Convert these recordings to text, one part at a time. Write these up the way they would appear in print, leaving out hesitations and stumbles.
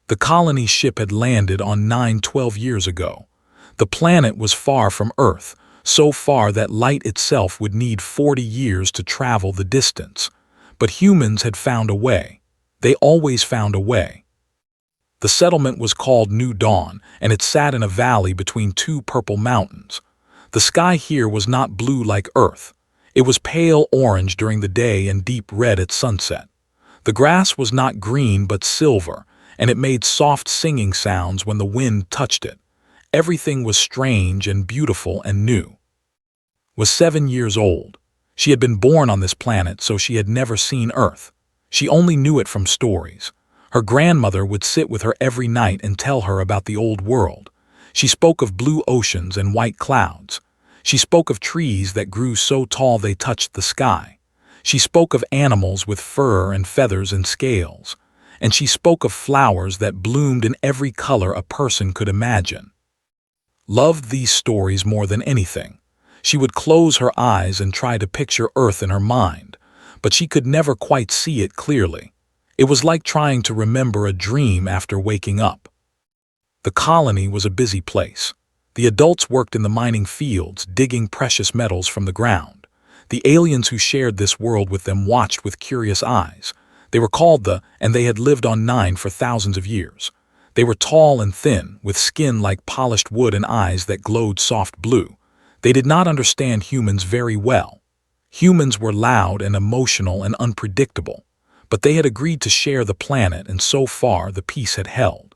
The colony ship had landed on 9-12 years ago. The planet was far from Earth, so far that light itself would need 40 years to travel the distance. But humans had found a way. They always found a way. The settlement was called New Dawn, and it sat in a valley between two purple mountains. The sky here was not blue like Earth. It was pale orange during the day and deep red at sunset. The grass was not green but silver, and it made soft singing sounds when the wind touched it. Everything was strange and beautiful and new. Was 7 years old. She had been born on this planet, so she had never seen Earth. She only knew it from stories. Her grandmother would sit with her every night and tell her about the old world. She spoke of blue oceans and white clouds. She spoke of trees that grew so tall they touched the sky. She spoke of animals with fur and feathers and scales. And she spoke of flowers that bloomed in every color a person could imagine. Loved these stories more than anything. She would close her eyes and try to picture Earth in her mind, but she could never quite see it clearly. It was like trying to remember a dream after waking up. The colony was a busy place. The adults worked in the mining fields, digging precious metals from the ground. The aliens who shared this world with them watched with curious eyes. They were called and they had lived on 9 for thousands of years. They were tall and thin, with skin like polished wood and eyes that glowed soft blue. They did not understand humans very well. Humans were loud and emotional and unpredictable, but they had agreed to share the planet, and so far the peace had held.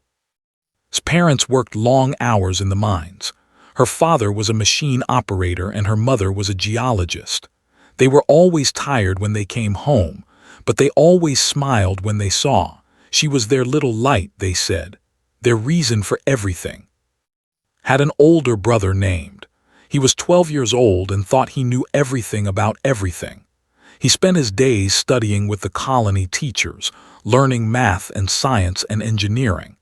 His parents worked long hours in the mines. Her father was a machine operator and her mother was a geologist. They were always tired when they came home, but they always smiled when they saw. She was their little light, they said, their reason for everything. Had an older brother named. He was 12 years old and thought he knew everything about everything. He spent his days studying with the colony teachers, learning math and science and engineering.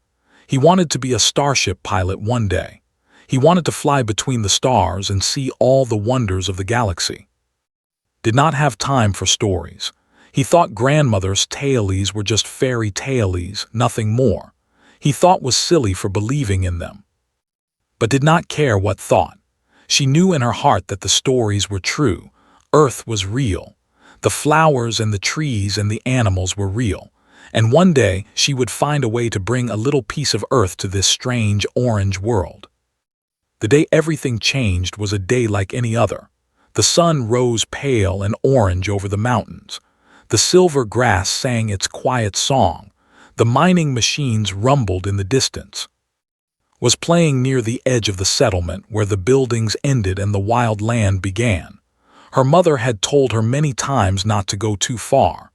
He wanted to be a starship pilot one day. He wanted to fly between the stars and see all the wonders of the galaxy. Did not have time for stories. He thought grandmother's tales were just fairy tales, nothing more. He thought was silly for believing in them. But did not care what thought. She knew in her heart that the stories were true. Earth was real. The flowers and the trees and the animals were real. And one day she would find a way to bring a little piece of Earth to this strange orange world. The day everything changed was a day like any other. The sun rose pale and orange over the mountains. The silver grass sang its quiet song. The mining machines rumbled in the distance. Was playing near the edge of the settlement where the buildings ended and the wild land began. Her mother had told her many times not to go too far.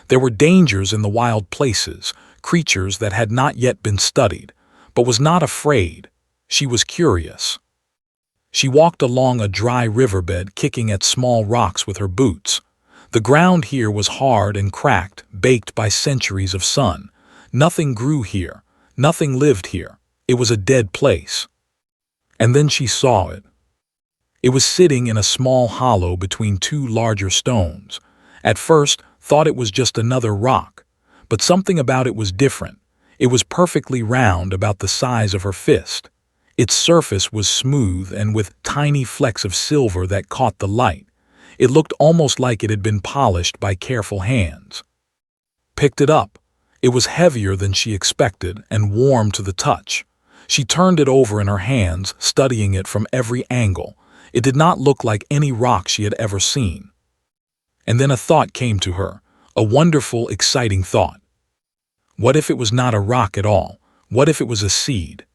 There were dangers in the wild places, creatures that had not yet been studied, but was not afraid. She was curious. She walked along a dry riverbed, kicking at small rocks with her boots. The ground here was hard and cracked, baked by centuries of sun. Nothing grew here. Nothing lived here. It was a dead place. And then she saw it. It was sitting in a small hollow between two larger stones. At first, thought it was just another rock, but something about it was different. It was perfectly round, about the size of her fist. Its surface was smooth and with tiny flecks of silver that caught the light. It looked almost like it had been polished by careful hands. Picked it up. It was heavier than she expected and warm to the touch. She turned it over in her hands, studying it from every angle. It did not look like any rock she had ever seen. And then a thought came to her, a wonderful, exciting thought. What if it was not a rock at all? What if it was a seed?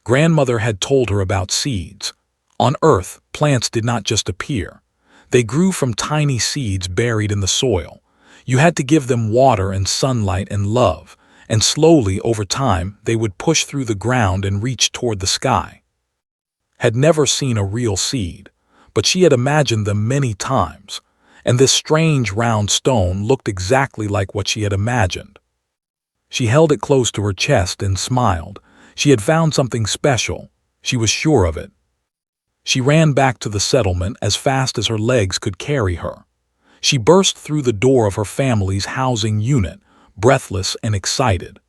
Grandmother had told her about seeds. On Earth, plants did not just appear. They grew from tiny seeds buried in the soil. You had to give them water and sunlight and love, and slowly, over time, they would push through the ground and reach toward the sky. Had never seen a real seed, but she had imagined them many times, and this strange round stone looked exactly like what she had imagined. She held it close to her chest and smiled. She had found something special. She was sure of it. She ran back to the settlement as fast as her legs could carry her. She burst through the door of her family's housing unit, breathless and excited.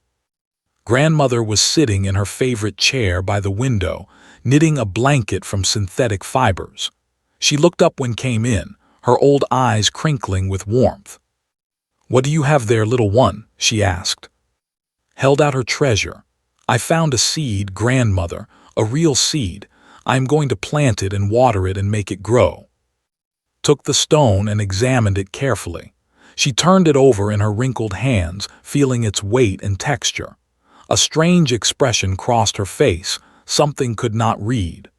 Grandmother was sitting in her favorite chair by the window, knitting a blanket from synthetic fibers. She looked up when came in, her old eyes crinkling with warmth. "What do you have there, little one?" she asked. Held out her treasure. "I found a seed, grandmother, a real seed. I am going to plant it and water it and make it grow." Took the stone and examined it carefully. She turned it over in her wrinkled hands, feeling its weight and texture. A strange expression crossed her face, something could not read.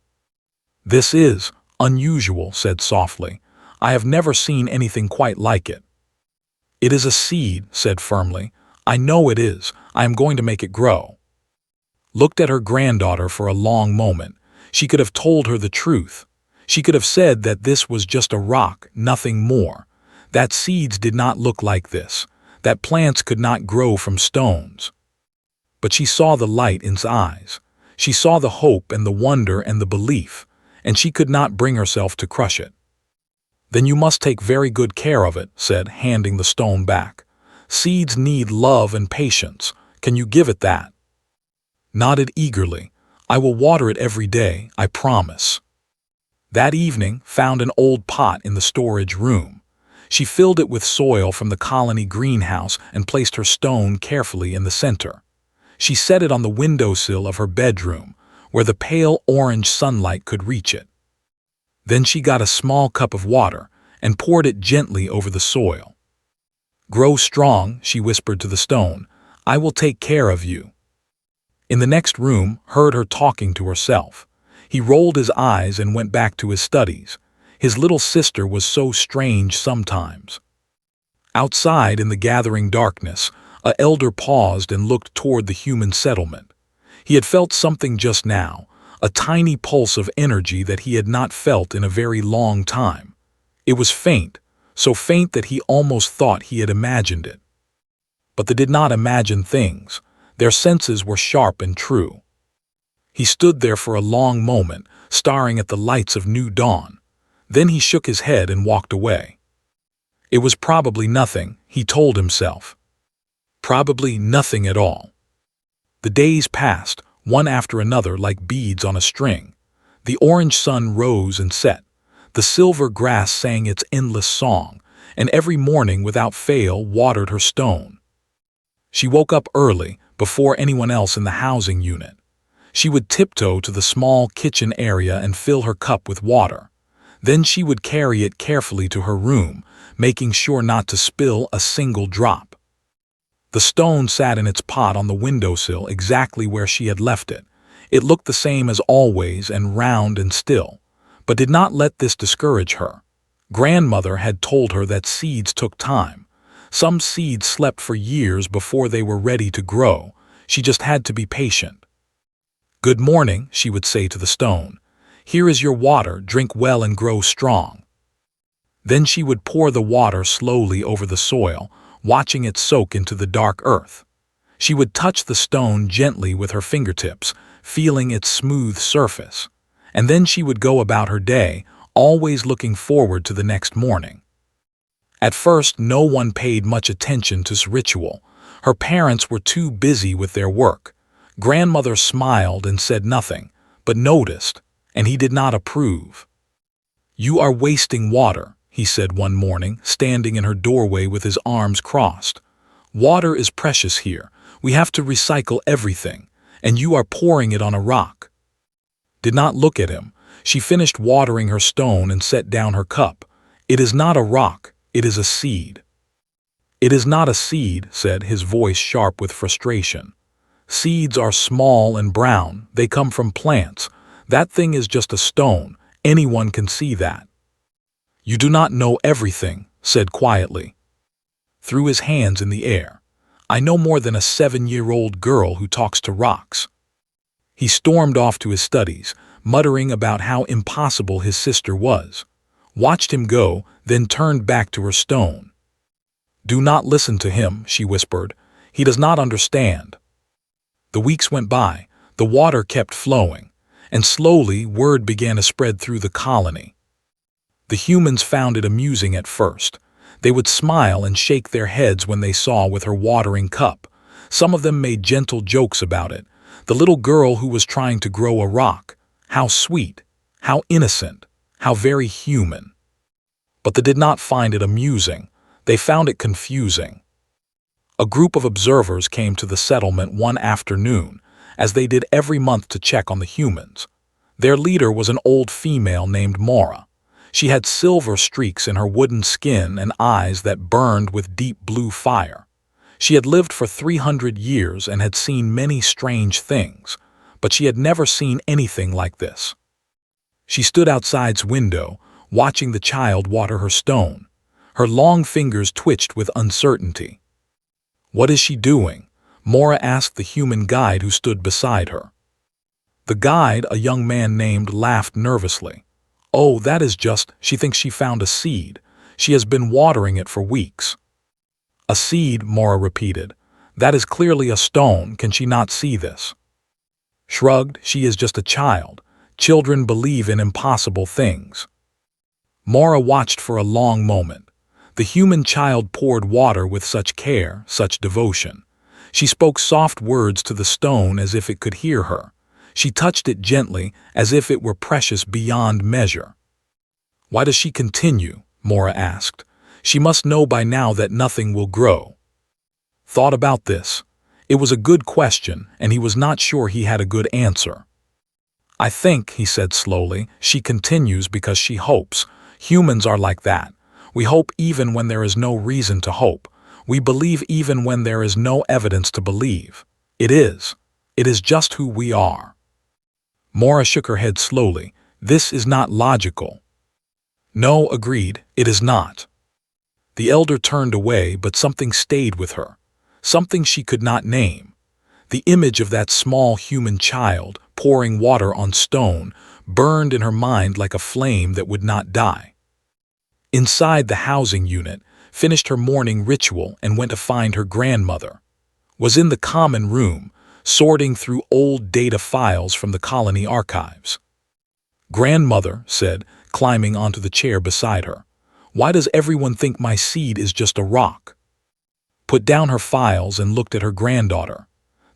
"This is unusual," said softly. "I have never seen anything quite like it." "It is a seed," said firmly. "I know it is. I am going to make it grow." Looked at her granddaughter for a long moment. She could have told her the truth. She could have said that this was just a rock, nothing more. That seeds did not look like this. That plants could not grow from stones. But she saw the light in his eyes. She saw the hope and the wonder and the belief, and she could not bring herself to crush it. "Then you must take very good care of it," said, handing the stone back. "Seeds need love and patience. Can you give it that?" Nodded eagerly. "I will water it every day, I promise." That evening, found an old pot in the storage room. She filled it with soil from the colony greenhouse and placed her stone carefully in the center. She set it on the windowsill of her bedroom, where the pale orange sunlight could reach it. Then she got a small cup of water and poured it gently over the soil. "Grow strong," she whispered to the stone. "I will take care of you." In the next room, heard her talking to herself. He rolled his eyes and went back to his studies. His little sister was so strange sometimes. Outside in the gathering darkness, an elder paused and looked toward the human settlement. He had felt something just now, a tiny pulse of energy that he had not felt in a very long time. It was faint, so faint that he almost thought he had imagined it. But they did not imagine things. Their senses were sharp and true. He stood there for a long moment, staring at the lights of new dawn. Then he shook his head and walked away. It was probably nothing, he told himself. Probably nothing at all. The days passed, one after another like beads on a string. The orange sun rose and set. The silver grass sang its endless song, and every morning without fail watered her stone. She woke up early, before anyone else in the housing unit. She would tiptoe to the small kitchen area and fill her cup with water. Then she would carry it carefully to her room, making sure not to spill a single drop. The stone sat in its pot on the windowsill exactly where she had left it. It looked the same as always and round and still, but did not let this discourage her. Grandmother had told her that seeds took time. Some seeds slept for years before they were ready to grow. She just had to be patient. "Good morning," she would say to the stone. "Here is your water, drink well and grow strong." Then she would pour the water slowly over the soil, watching it soak into the dark earth. She would touch the stone gently with her fingertips, feeling its smooth surface. And then she would go about her day, always looking forward to the next morning. At first, no one paid much attention to this ritual. Her parents were too busy with their work. Grandmother smiled and said nothing, but noticed, and he did not approve. "You are wasting water," he said one morning, standing in her doorway with his arms crossed. "Water is precious here. We have to recycle everything, and you are pouring it on a rock." Did not look at him. She finished watering her stone and set down her cup. "It is not a rock, it is a seed." "It is not a seed," said his voice sharp with frustration. "Seeds are small and brown. They come from plants. That thing is just a stone. Anyone can see that." "You do not know everything," said quietly. Threw his hands in the air. "I know more than a 7-year-old girl who talks to rocks." He stormed off to his studies, muttering about how impossible his sister was. Watched him go, then turned back to her stone. "Do not listen to him," she whispered. "He does not understand." The weeks went by, the water kept flowing, and slowly word began to spread through the colony. The humans found it amusing at first. They would smile and shake their heads when they saw with her watering cup. Some of them made gentle jokes about it. The little girl who was trying to grow a rock. How sweet, how innocent, how very human. But they did not find it amusing. They found it confusing. A group of observers came to the settlement one afternoon, as they did every month to check on the humans. Their leader was an old female named Mora. She had silver streaks in her wooden skin and eyes that burned with deep blue fire. She had lived for 300 years and had seen many strange things, but she had never seen anything like this. She stood outside's window, watching the child water her stone. Her long fingers twitched with uncertainty. "What is she doing?" Mora asked the human guide who stood beside her. The guide, a young man named, laughed nervously. "Oh, that is just, she thinks she found a seed. She has been watering it for weeks." "A seed," Mora repeated. "That is clearly a stone. Can she not see this?" Shrugged, "She is just a child. Children believe in impossible things." Mora watched for a long moment. The human child poured water with such care, such devotion. She spoke soft words to the stone as if it could hear her. She touched it gently, as if it were precious beyond measure. "Why does she continue?" Mora asked. "She must know by now that nothing will grow." Thought about this. It was a good question, and he was not sure he had a good answer. "I think," he said slowly, "she continues because she hopes. Humans are like that. We hope even when there is no reason to hope. We believe even when there is no evidence to believe. It is just who we are." Mora shook her head slowly. "This is not logical." "No," agreed, "it is not." The elder turned away, but something stayed with her. Something she could not name. The image of that small human child, pouring water on stone, burned in her mind like a flame that would not die. Inside the housing unit, finished her morning ritual and went to find her grandmother. Was in the common room, sorting through old data files from the colony archives. "Grandmother," said, climbing onto the chair beside her, "why does everyone think my seed is just a rock?" Put down her files and looked at her granddaughter.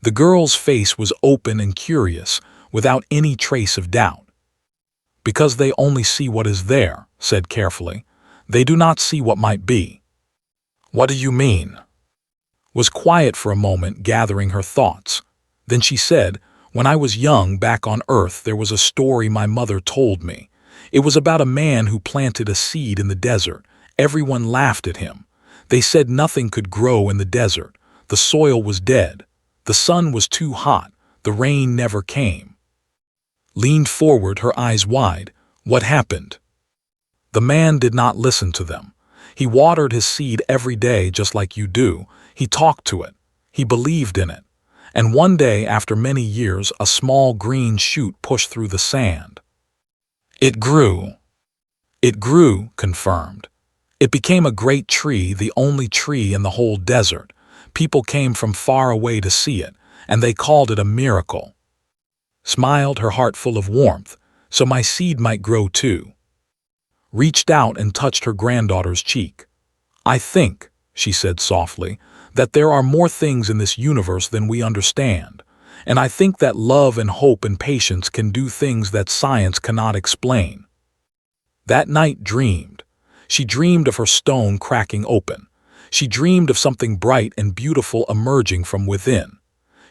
The girl's face was open and curious, without any trace of doubt. "Because they only see what is there," said carefully. "They do not see what might be." "What do you mean?" Was quiet for a moment, gathering her thoughts. Then she said, "When I was young back on Earth, there was a story my mother told me. It was about a man who planted a seed in the desert. Everyone laughed at him. They said nothing could grow in the desert. The soil was dead. The sun was too hot. The rain never came." Leaned forward, her eyes wide. "What happened?" The man did not listen to them. He watered his seed every day just like you do. He talked to it. He believed in it. And one day, after many years, a small green shoot pushed through the sand. It grew. It grew, confirmed. It became a great tree, the only tree in the whole desert. People came from far away to see it, and they called it a miracle. Smiled, her heart full of warmth, so my seed might grow too. Reached out and touched her granddaughter's cheek. "I think," she said softly, "that there are more things in this universe than we understand. And I think that love and hope and patience can do things that science cannot explain." That night dreamed. She dreamed of her stone cracking open. She dreamed of something bright and beautiful emerging from within.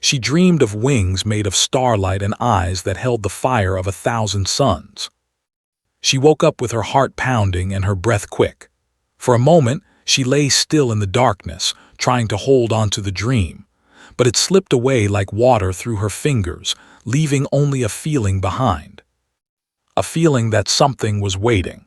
She dreamed of wings made of starlight and eyes that held the fire of 1,000 suns. She woke up with her heart pounding and her breath quick. For a moment, she lay still in the darkness, trying to hold on to the dream. But it slipped away like water through her fingers, leaving only a feeling behind. A feeling that something was waiting.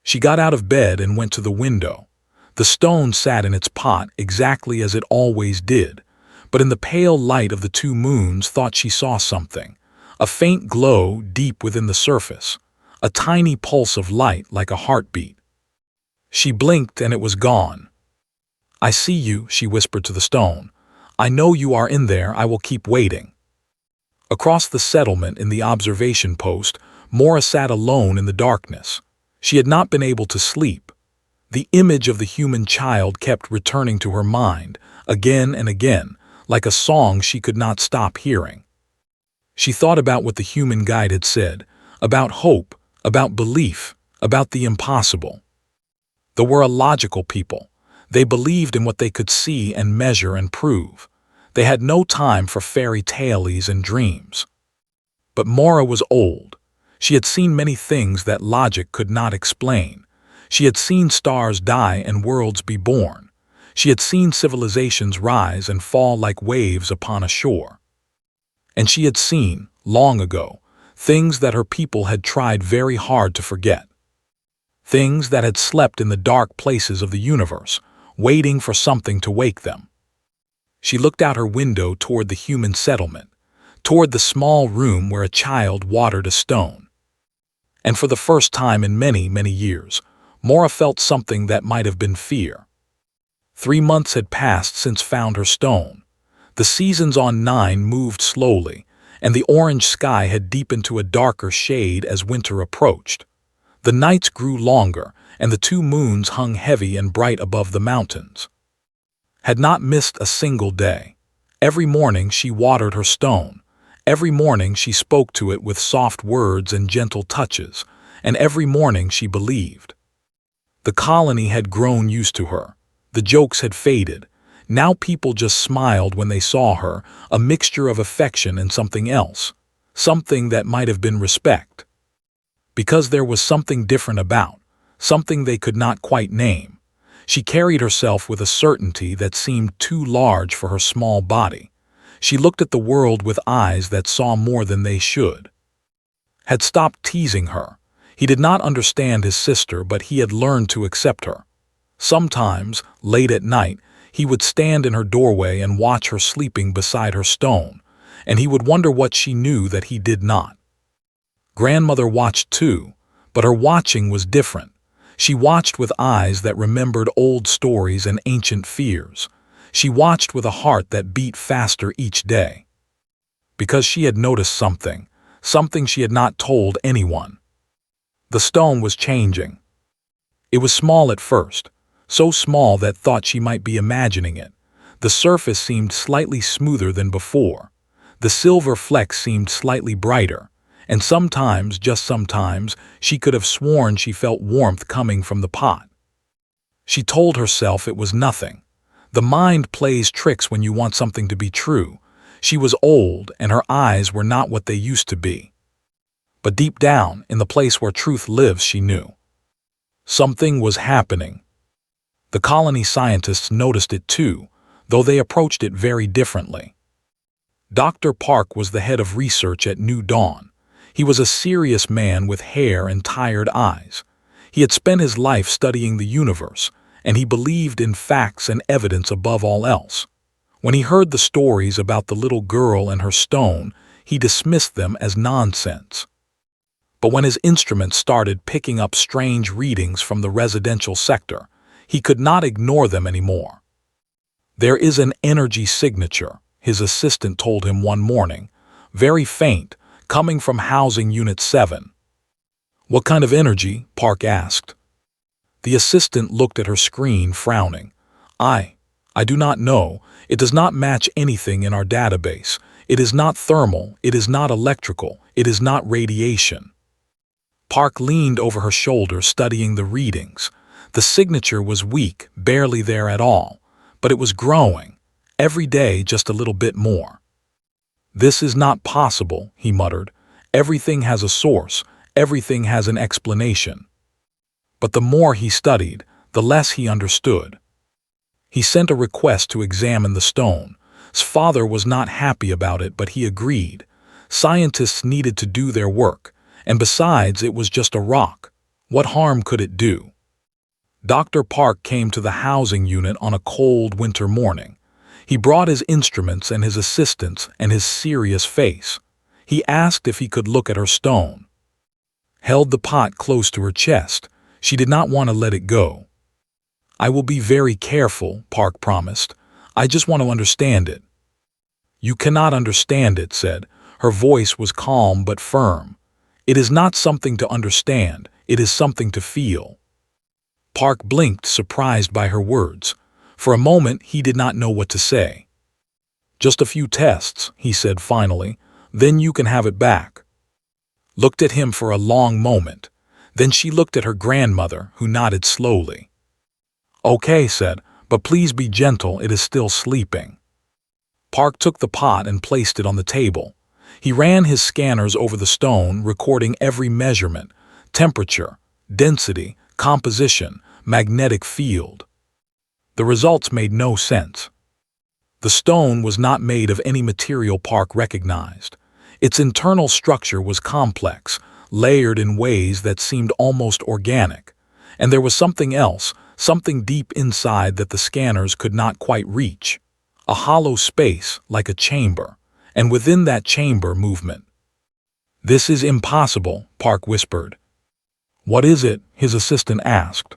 She got out of bed and went to the window. The stone sat in its pot exactly as it always did, but in the pale light of the two moons thought she saw something. A faint glow deep within the surface. A tiny pulse of light like a heartbeat. She blinked and it was gone. "I see you," she whispered to the stone. "I know you are in there. I will keep waiting." Across the settlement in the observation post, Mora sat alone in the darkness. She had not been able to sleep. The image of the human child kept returning to her mind, again and again, like a song she could not stop hearing. She thought about what the human guide had said, about hope, about belief, about the impossible. They were a logical people. They believed in what they could see and measure and prove. They had no time for fairy tales and dreams. But Mora was old. She had seen many things that logic could not explain. She had seen stars die and worlds be born. She had seen civilizations rise and fall like waves upon a shore. And she had seen, long ago, things that her people had tried very hard to forget. Things that had slept in the dark places of the universe, waiting for something to wake them. She looked out her window toward the human settlement, toward the small room where a child watered a stone. And for the first time in many, many years, Mora felt something that might have been fear. 3 months had passed since found her stone. The seasons on 9 moved slowly, and the orange sky had deepened to a darker shade as winter approached. The nights grew longer, and the 2 moons hung heavy and bright above the mountains. Had not missed a single day. Every morning she watered her stone. Every morning she spoke to it with soft words and gentle touches, and every morning she believed. The colony had grown used to her. The jokes had faded. Now people just smiled when they saw her, a mixture of affection and something else, something that might have been respect. Because there was something different about, something they could not quite name. She carried herself with a certainty that seemed too large for her small body. She looked at the world with eyes that saw more than they should. Had stopped teasing her. He did not understand his sister, but he had learned to accept her. Sometimes, late at night, he would stand in her doorway and watch her sleeping beside her stone, and he would wonder what she knew that he did not. Grandmother watched too, but her watching was different. She watched with eyes that remembered old stories and ancient fears. She watched with a heart that beat faster each day. Because she had noticed something she had not told anyone. The stone was changing. It was small at first, so small that thought she might be imagining it. The surface seemed slightly smoother than before. The silver flecks seemed slightly brighter, and sometimes, just sometimes, she could have sworn she felt warmth coming from the pot. She told herself it was nothing. The mind plays tricks when you want something to be true. She was old, and her eyes were not what they used to be. But deep down, in the place where truth lives, she knew. Something was happening. The colony scientists noticed it too, though they approached it very differently. Dr. Park was the head of research at New Dawn. He was a serious man with hair and tired eyes. He had spent his life studying the universe, and he believed in facts and evidence above all else. When he heard the stories about the little girl and her stone, he dismissed them as nonsense. But when his instruments started picking up strange readings from the residential sector, he could not ignore them anymore. "There is an energy signature," his assistant told him one morning, "very faint, coming from Housing Unit 7. "What kind of energy?" Park asked. The assistant looked at her screen, frowning. I do not know. It does not match anything in our database. It is not thermal, it is not electrical, it is not radiation." Park leaned over her shoulder, studying the readings. The signature was weak, barely there at all, but it was growing. Every day just a little bit more. "This is not possible," he muttered. "Everything has a source, everything has an explanation." But the more he studied, the less he understood. He sent a request to examine the stone. His father was not happy about it, but he agreed. Scientists needed to do their work, and besides, it was just a rock. What harm could it do? Dr. Park came to the housing unit on a cold winter morning. He brought his instruments and his assistants and his serious face. He asked if he could look at her stone. Held the pot close to her chest. She did not want to let it go. "I will be very careful," Park promised. "I just want to understand it." "You cannot understand it," said. Her voice was calm but firm. "It is not something to understand, it is something to feel." Park blinked, surprised by her words. For a moment he did not know what to say. "Just a few tests," he said finally. "Then you can have it back." Looked at him for a long moment. Then she looked at her grandmother, who nodded slowly. "Okay," said, "but please be gentle, it is still sleeping." Park took the pot and placed it on the table. He ran his scanners over the stone, recording every measurement: temperature, density, composition, magnetic field. The results made no sense. The stone was not made of any material Park recognized. Its internal structure was complex, layered in ways that seemed almost organic. And there was something else, something deep inside that the scanners could not quite reach. A hollow space, like a chamber, and within that chamber, movement. "This is impossible," Park whispered. "What is it?" his assistant asked.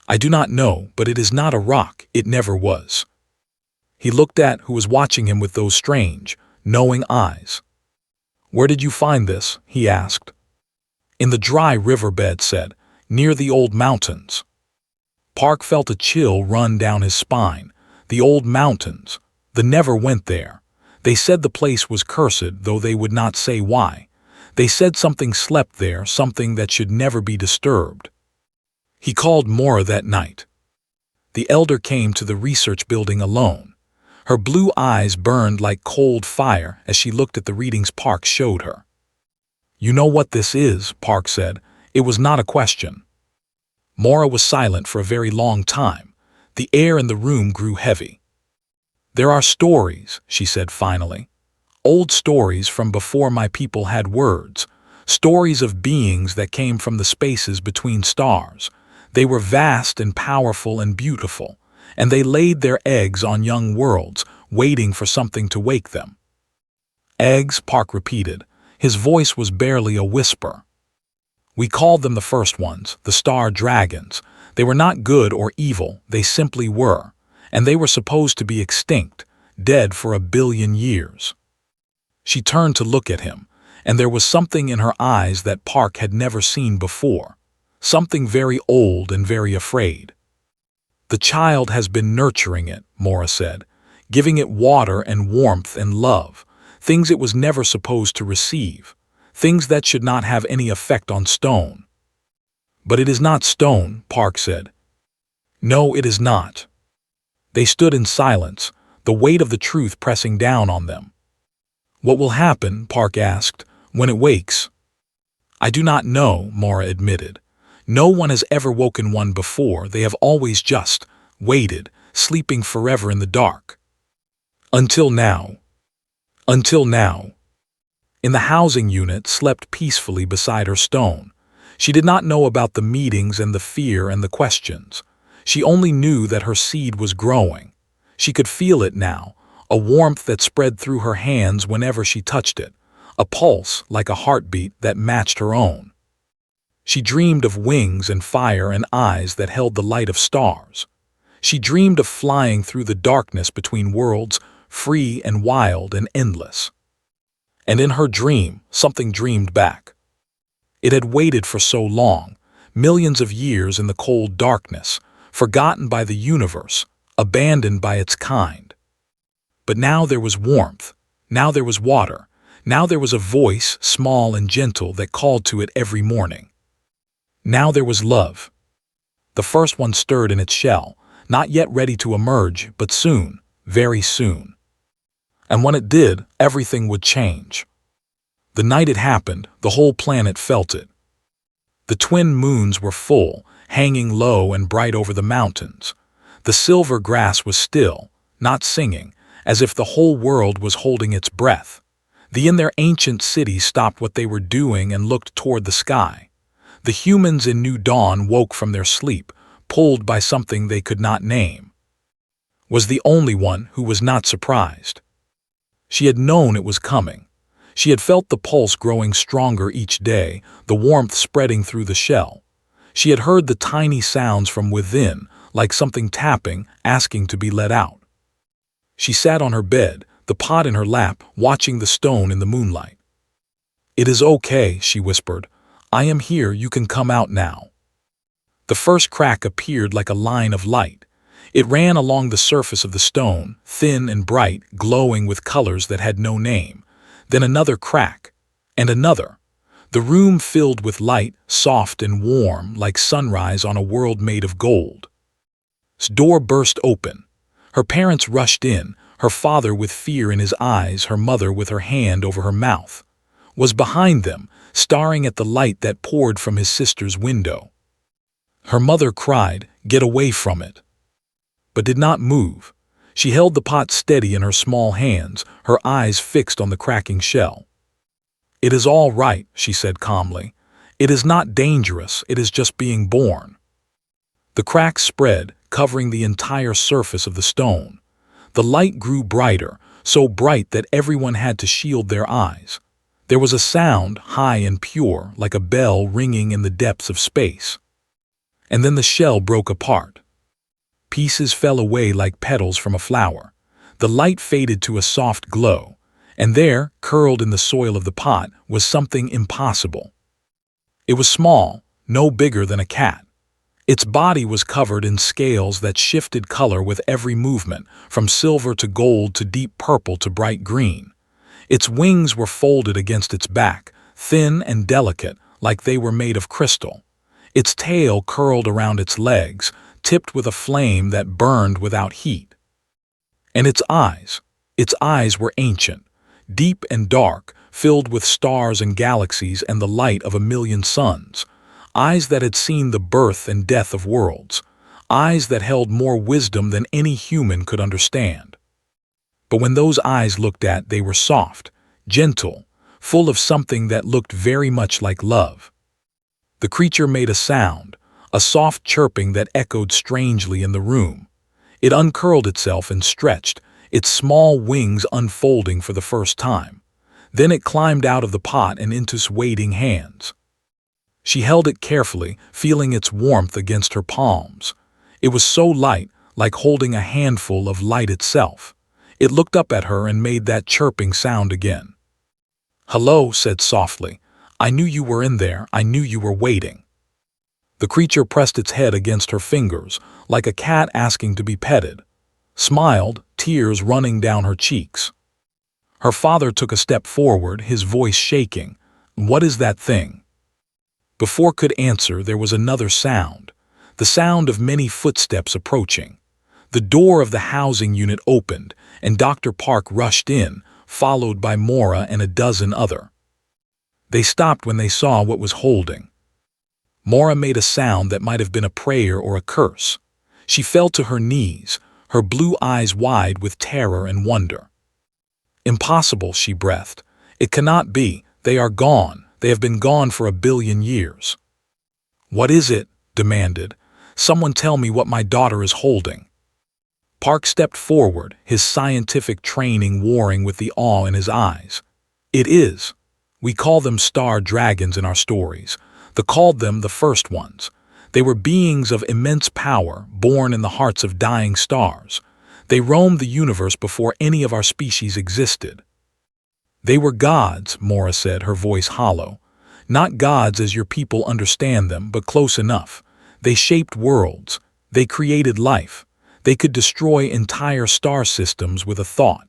"I do not know, but it is not a rock, it never was." He looked at who was watching him with those strange, knowing eyes. "Where did you find this?" he asked. "In the dry riverbed," said, "near the old mountains." Park felt a chill run down his spine. The old mountains. They never went there. They said the place was cursed, though they would not say why. They said something slept there, something that should never be disturbed. He called Mora that night. The elder came to the research building alone. Her blue eyes burned like cold fire as she looked at the readings Park showed her. "You know what this is," Park said. It was not a question. Mora was silent for a very long time. The air in the room grew heavy. "There are stories," she said finally. "Old stories from before my people had words. Stories of beings that came from the spaces between stars. They were vast and powerful and beautiful, and they laid their eggs on young worlds, waiting for something to wake them." "Eggs," Park repeated. His voice was barely a whisper. "We called them the first ones, the star dragons. They were not good or evil, they simply were, and they were supposed to be extinct, dead for 1 billion years." She turned to look at him, and there was something in her eyes that Park had never seen before, something very old and very afraid. "The child has been nurturing it," Mora said, "giving it water and warmth and love, things it was never supposed to receive, things that should not have any effect on stone." "But it is not stone," Park said. "No, it is not." They stood in silence, the weight of the truth pressing down on them. "What will happen," Park asked, "when it wakes?" "I do not know," Mora admitted. "No one has ever woken one before. They have always just waited, sleeping forever in the dark. Until now. Until now." In the housing unit, slept peacefully beside her stone. She did not know about the meetings and the fear and the questions. She only knew that her seed was growing. She could feel it now, a warmth that spread through her hands whenever she touched it, a pulse like a heartbeat that matched her own. She dreamed of wings and fire and eyes that held the light of stars. She dreamed of flying through the darkness between worlds, free and wild and endless. And in her dream, something dreamed back. It had waited for so long, millions of years in the cold darkness, forgotten by the universe, abandoned by its kind. But now there was warmth, now there was water, now there was a voice, small and gentle, that called to it every morning. Now there was love. The first one stirred in its shell, not yet ready to emerge, but soon, very soon. And when it did, everything would change. The night it happened, the whole planet felt it. The twin moons were full, hanging low and bright over the mountains. The silver grass was still, not singing, as if the whole world was holding its breath. The in their ancient city stopped what they were doing and looked toward the sky. The humans in New Dawn woke from their sleep, pulled by something they could not name. Was the only one who was not surprised. She had known it was coming. She had felt the pulse growing stronger each day, the warmth spreading through the shell. She had heard the tiny sounds from within, like something tapping, asking to be let out. She sat on her bed, the pot in her lap, watching the stone in the moonlight. "It is okay," she whispered. "I am here, you can come out now." The first crack appeared like a line of light. It ran along the surface of the stone, thin and bright, glowing with colors that had no name. Then another crack, and another. The room filled with light, soft and warm, like sunrise on a world made of gold. The door burst open. Her parents rushed in, her father with fear in his eyes, her mother with her hand over her mouth. Was behind them, staring at the light that poured from his sister's window. Her mother cried, "Get away from it," but did not move. She held the pot steady in her small hands, her eyes fixed on the cracking shell. "It is all right," she said calmly. "It is not dangerous, it is just being born." The crack spread, covering the entire surface of the stone. The light grew brighter, so bright that everyone had to shield their eyes. There was a sound, high and pure, like a bell ringing in the depths of space. And then the shell broke apart. Pieces fell away like petals from a flower. The light faded to a soft glow, and there, curled in the soil of the pot, was something impossible. It was small, no bigger than a cat. Its body was covered in scales that shifted color with every movement, from silver to gold to deep purple to bright green. Its wings were folded against its back, thin and delicate, like they were made of crystal. Its tail curled around its legs, tipped with a flame that burned without heat. And its eyes were ancient, deep and dark, filled with stars and galaxies and the light of a million suns. Eyes that had seen the birth and death of worlds. Eyes that held more wisdom than any human could understand. But when those eyes looked at, they were soft, gentle, full of something that looked very much like love. The creature made a sound, a soft chirping that echoed strangely in the room. It uncurled itself and stretched, its small wings unfolding for the first time. Then it climbed out of the pot and into its waiting hands. She held it carefully, feeling its warmth against her palms. It was so light, like holding a handful of light itself. It looked up at her and made that chirping sound again. "Hello," said softly. "I knew you were in there, I knew you were waiting." The creature pressed its head against her fingers, like a cat asking to be petted. Smiled, tears running down her cheeks. Her father took a step forward, his voice shaking. "What is that thing?" Before could answer, there was another sound, the sound of many footsteps approaching. The door of the housing unit opened, and Dr. Park rushed in, followed by Mora and a dozen other. They stopped when they saw what was holding. Mora made a sound that might have been a prayer or a curse. She fell to her knees, her blue eyes wide with terror and wonder. "Impossible," she breathed. "It cannot be. They are gone. They have been gone for 1,000,000,000 years." "What is it?" demanded. "Someone tell me what my daughter is holding." Park stepped forward, his scientific training warring with the awe in his eyes. "It is. We call them star dragons in our stories. They called them the first ones. They were beings of immense power, born in the hearts of dying stars. They roamed the universe before any of our species existed." "They were gods," Mora said, her voice hollow. "Not gods as your people understand them, but close enough. They shaped worlds. They created life. They could destroy entire star systems with a thought."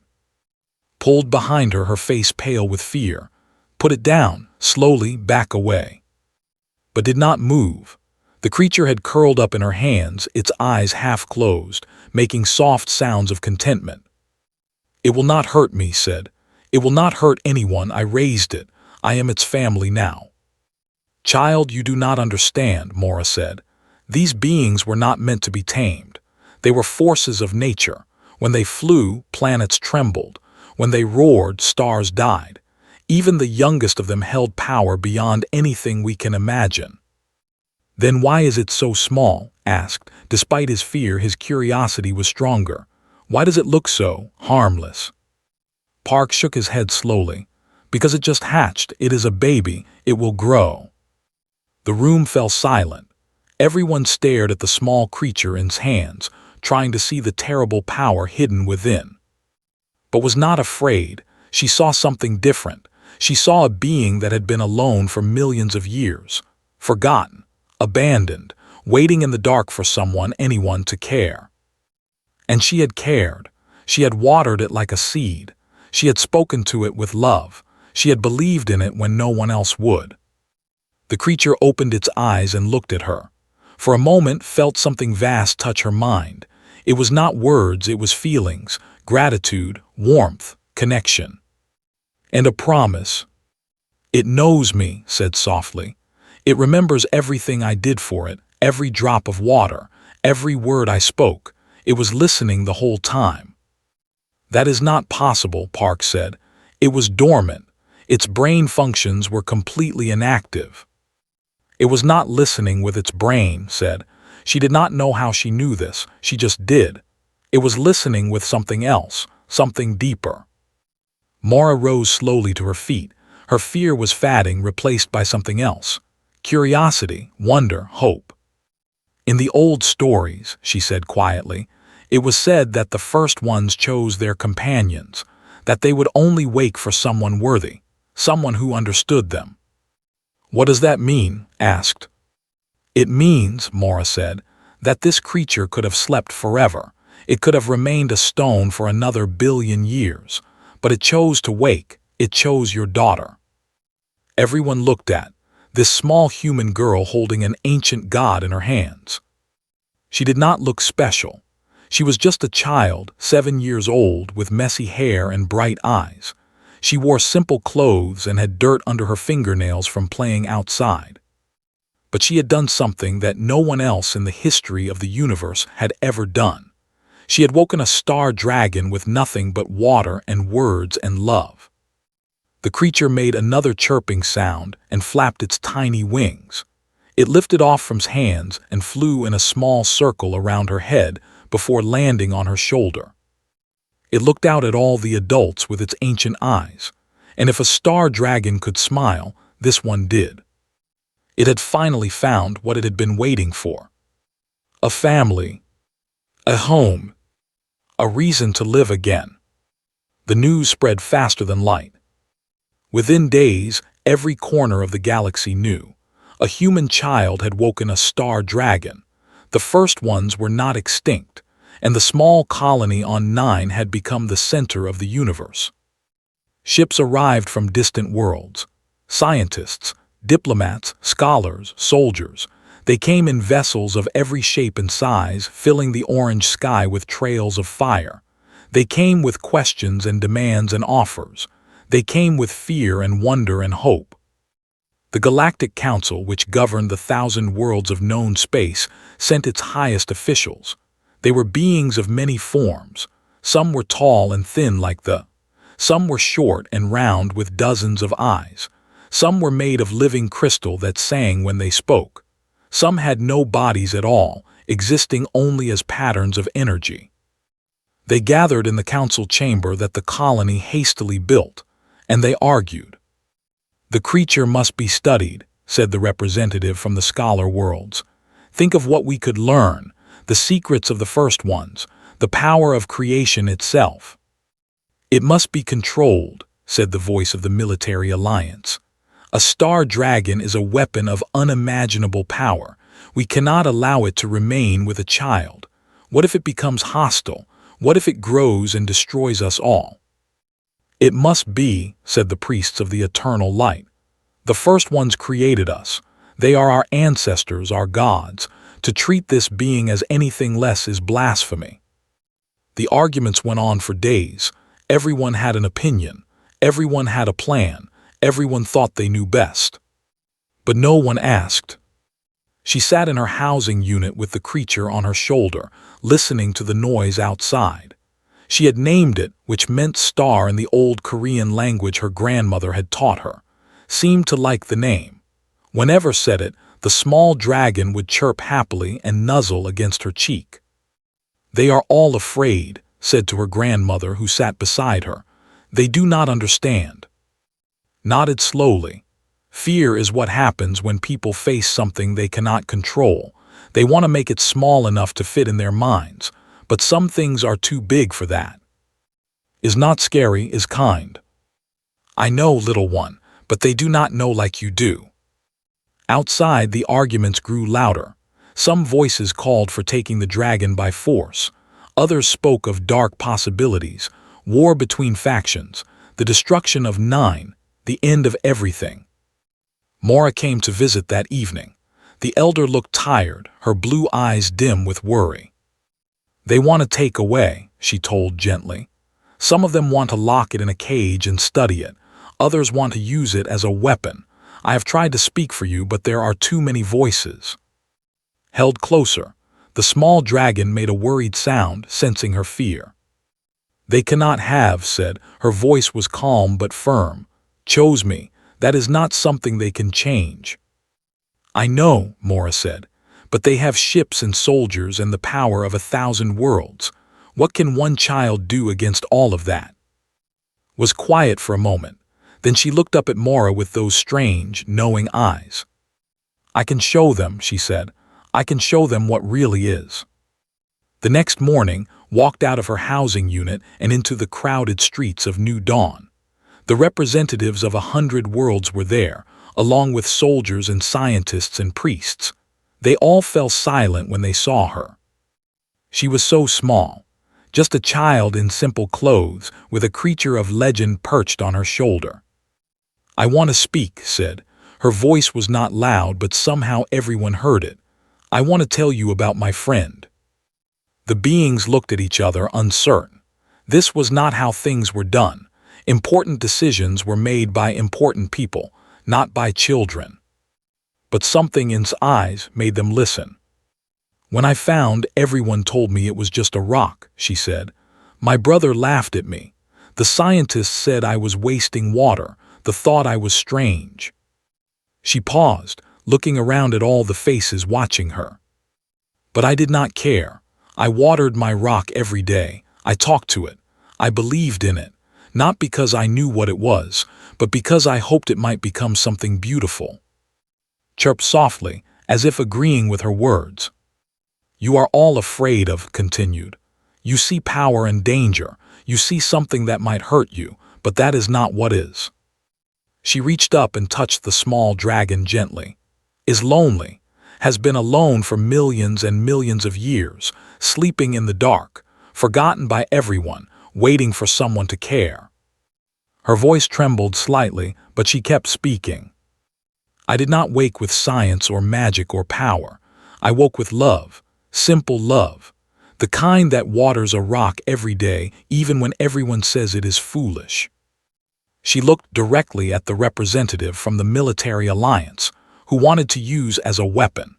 Pulled behind her, her face pale with fear. "Put it down, slowly, back away." But did not move. The creature had curled up in her hands, its eyes half closed, making soft sounds of contentment. "It will not hurt me," said. "It will not hurt anyone. I raised it. I am its family now." "Child, you do not understand," Mora said. "These beings were not meant to be tamed. They were forces of nature. When they flew, planets trembled. When they roared, stars died. Even the youngest of them held power beyond anything we can imagine." "Then why is it so small?" asked. Despite his fear, his curiosity was stronger. "Why does it look so harmless?" Park shook his head slowly. "Because it just hatched. It is a baby. It will grow." The room fell silent. Everyone stared at the small creature in his hands, trying to see the terrible power hidden within. But was not afraid. She saw something different. She saw a being that had been alone for millions of years, forgotten, abandoned, waiting in the dark for anyone to care. And she had cared. She had watered it like a seed. She had spoken to it with love. She had believed in it when no one else would. The creature opened its eyes and looked at her. For a moment, felt something vast touch her mind. It was not words, it was feelings, gratitude, warmth, connection. And a promise. "It knows me," said softly. "It remembers everything I did for it, every drop of water, every word I spoke. It was listening the whole time." "That is not possible," Park said. "It was dormant. Its brain functions were completely inactive." "It was not listening with its brain," said. She did not know how she knew this, she just did. It was listening with something else, something deeper. Mara rose slowly to her feet. Her fear was fading, replaced by something else. Curiosity, wonder, hope. "In the old stories," she said quietly, "it was said that the first ones chose their companions, that they would only wake for someone worthy, someone who understood them." "What does that mean?" asked. "It means," Mara said, "that this creature could have slept forever. It could have remained a stone for another billion years. But it chose to wake. It chose your daughter." Everyone looked at this small human girl holding an ancient god in her hands. She did not look special. She was just a child, 7 years old, with messy hair and bright eyes. She wore simple clothes and had dirt under her fingernails from playing outside. But she had done something that no one else in the history of the universe had ever done. She had woken a star dragon with nothing but water and words and love. The creature made another chirping sound and flapped its tiny wings. It lifted off from his hands and flew in a small circle around her head before landing on her shoulder. It looked out at all the adults with its ancient eyes, and if a star dragon could smile, this one did. It had finally found what it had been waiting for. A family. A home. A reason to live again. The news spread faster than light. Within days, every corner of the galaxy knew. A human child had woken a star dragon. The first ones were not extinct, and the small colony on 9 had become the center of the universe. Ships arrived from distant worlds. Scientists, diplomats, scholars, soldiers. They came in vessels of every shape and size, filling the orange sky with trails of fire. They came with questions and demands and offers. They came with fear and wonder and hope. The Galactic Council, which governed the 1,000 worlds of known space, sent its highest officials. They were beings of many forms. Some were tall and thin like some were short and round with dozens of eyes. Some were made of living crystal that sang when they spoke. Some had no bodies at all, existing only as patterns of energy. They gathered in the council chamber that the colony hastily built, and they argued. "The creature must be studied," said the representative from the scholar worlds. "Think of what we could learn, the secrets of the first ones, the power of creation itself." "It must be controlled," said the voice of the military alliance. "A star dragon is a weapon of unimaginable power. We cannot allow it to remain with a child. What if it becomes hostile? What if it grows and destroys us all?" "It must be," said the priests of the eternal light. "The first ones created us. They are our ancestors, our gods. To treat this being as anything less is blasphemy." The arguments went on for days. Everyone had an opinion. Everyone had a plan. Everyone thought they knew best. But no one asked. She sat in her housing unit with the creature on her shoulder, listening to the noise outside. She had named it, which meant star in the old Korean language her grandmother had taught her. Seemed to like the name. Whenever said it, the small dragon would chirp happily and nuzzle against her cheek. "They are all afraid," said to her grandmother who sat beside her. "They do not understand." Nodded slowly. Fear is what happens when people face something they cannot control. They want to make it small enough to fit in their minds, but some things are too big for that. "Is not scary, is kind." "I know, little one, but they do not know like you do." Outside, the arguments grew louder. Some voices called for taking the dragon by force. Others spoke of dark possibilities, war between factions, the destruction of Nine, the end of everything. Mora came to visit that evening. The elder looked tired, her blue eyes dim with worry. "They want to take away," she told gently. "Some of them want to lock it in a cage and study it. Others want to use it as a weapon. I have tried to speak for you, but there are too many voices." Held closer, the small dragon made a worried sound, sensing her fear. "They cannot have," said, her voice was calm but firm. "Chose me. That is not something they can change." "I know," Mora said, "but they have ships and soldiers and the power of 1,000 worlds. What can one child do against all of that?" Was quiet for a moment. Then she looked up at Mora with those strange, knowing eyes. "I can show them," she said. "I can show them what really is." The next morning, walked out of her housing unit and into the crowded streets of New Dawn. The representatives of 100 worlds were there, along with soldiers and scientists and priests. They all fell silent when they saw her. She was so small, just a child in simple clothes, with a creature of legend perched on her shoulder. "I want to speak," said. Her voice was not loud, but somehow everyone heard it. "I want to tell you about my friend." The beings looked at each other, uncertain. This was not how things were done. Important decisions were made by important people, not by children. But something in his eyes made them listen. "When I found, everyone told me it was just a rock," she said. "My brother laughed at me. The scientists said I was wasting water, the thought I was strange." She paused, looking around at all the faces watching her. "But I did not care. I watered my rock every day. I talked to it. I believed in it. Not because I knew what it was, but because I hoped it might become something beautiful." Chirped softly, as if agreeing with her words. "You are all afraid of," continued. "You see power and danger. You see something that might hurt you, but that is not what is." She reached up and touched the small dragon gently. "Is lonely, has been alone for millions and millions of years, sleeping in the dark, forgotten by everyone, waiting for someone to care." Her voice trembled slightly, but she kept speaking. "I did not wake with science or magic or power. I woke with love, simple love, the kind that waters a rock every day, even when everyone says it is foolish." She looked directly at the representative from the military alliance, who wanted to use as a weapon.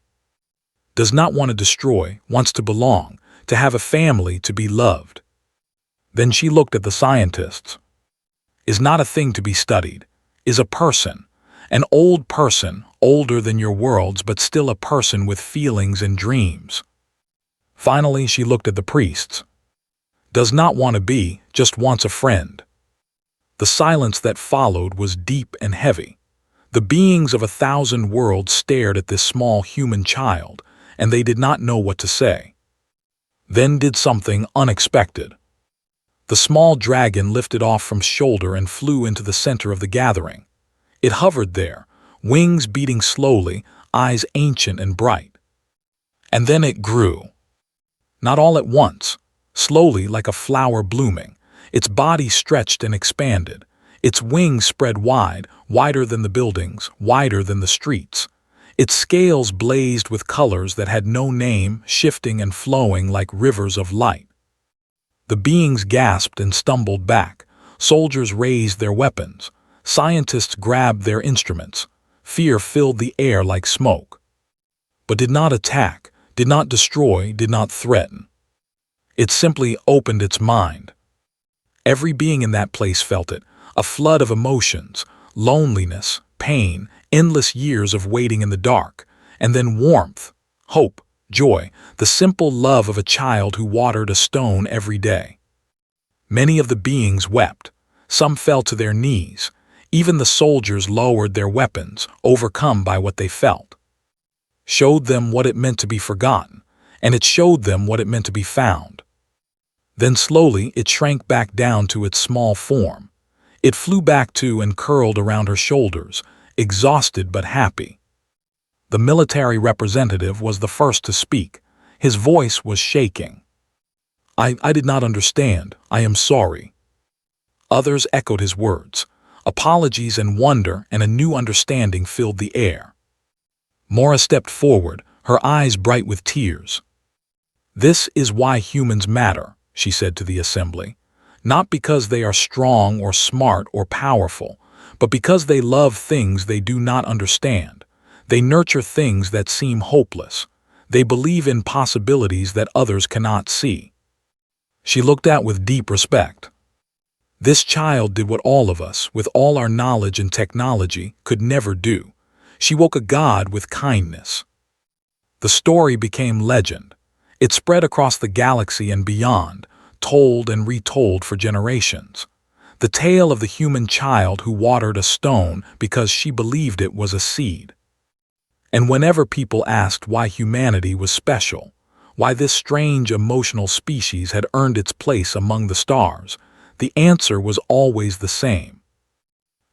"Does not want to destroy, wants to belong, to have a family, to be loved." Then she looked at the scientists. "Is not a thing to be studied, is a person, an old person, older than your worlds, but still a person with feelings and dreams." Finally, she looked at the priests. "Does not want to be, just wants a friend." The silence that followed was deep and heavy. The beings of 1,000 worlds stared at this small human child, and they did not know what to say. Then did something unexpected. The small dragon lifted off from shoulder and flew into the center of the gathering. It hovered there, wings beating slowly, eyes ancient and bright. And then it grew. Not all at once, slowly like a flower blooming. Its body stretched and expanded. Its wings spread wide, wider than the buildings, wider than the streets. Its scales blazed with colors that had no name, shifting and flowing like rivers of light. The beings gasped and stumbled back. Soldiers raised their weapons. Scientists grabbed their instruments. Fear filled the air like smoke. But did not attack, did not destroy, did not threaten. It simply opened its mind. Every being in that place felt it, a flood of emotions, loneliness, pain, endless years of waiting in the dark, and then warmth, hope, joy, the simple love of a child who watered a stone every day. Many of the beings wept. Some fell to their knees. Even the soldiers lowered their weapons, overcome by what they felt. Showed them what it meant to be forgotten, and it showed them what it meant to be found. Then slowly it shrank back down to its small form. It flew back to and curled around her shoulders, exhausted but happy. The military representative was the first to speak. His voice was shaking. I did not understand. I am sorry." Others echoed his words. Apologies and wonder and a new understanding filled the air. Mora stepped forward, her eyes bright with tears. "This is why humans matter," she said to the assembly. "Not because they are strong or smart or powerful, but because they love things they do not understand. They nurture things that seem hopeless. They believe in possibilities that others cannot see." She looked out with deep respect. This child did what all of us, with all our knowledge and technology, could never do. She woke a god with kindness. The story became legend. It spread across the galaxy and beyond, told and retold for generations. The tale of the human child who watered a stone because she believed it was a seed. And whenever people asked why humanity was special, why this strange emotional species had earned its place among the stars, the answer was always the same.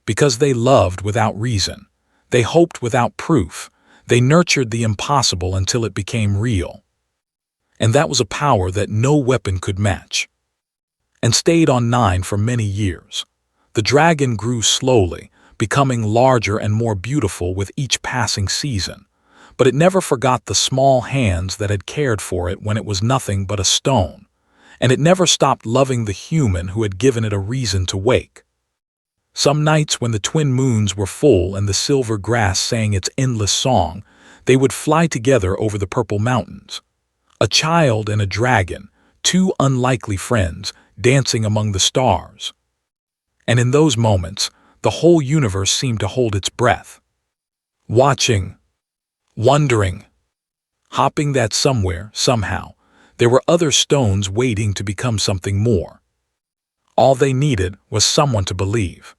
Because they loved without reason. They hoped without proof. They nurtured the impossible until it became real. And that was a power that no weapon could match. And stayed on 9 for many years. The dragon grew slowly, becoming larger and more beautiful with each passing season. But it never forgot the small hands that had cared for it when it was nothing but a stone. And it never stopped loving the human who had given it a reason to wake. Some nights when the twin moons were full and the silver grass sang its endless song, they would fly together over the purple mountains. A child and a dragon, two unlikely friends, dancing among the stars. And in those moments, the whole universe seemed to hold its breath. Watching, wondering, hoping that somewhere, somehow, there were other stones waiting to become something more. All they needed was someone to believe.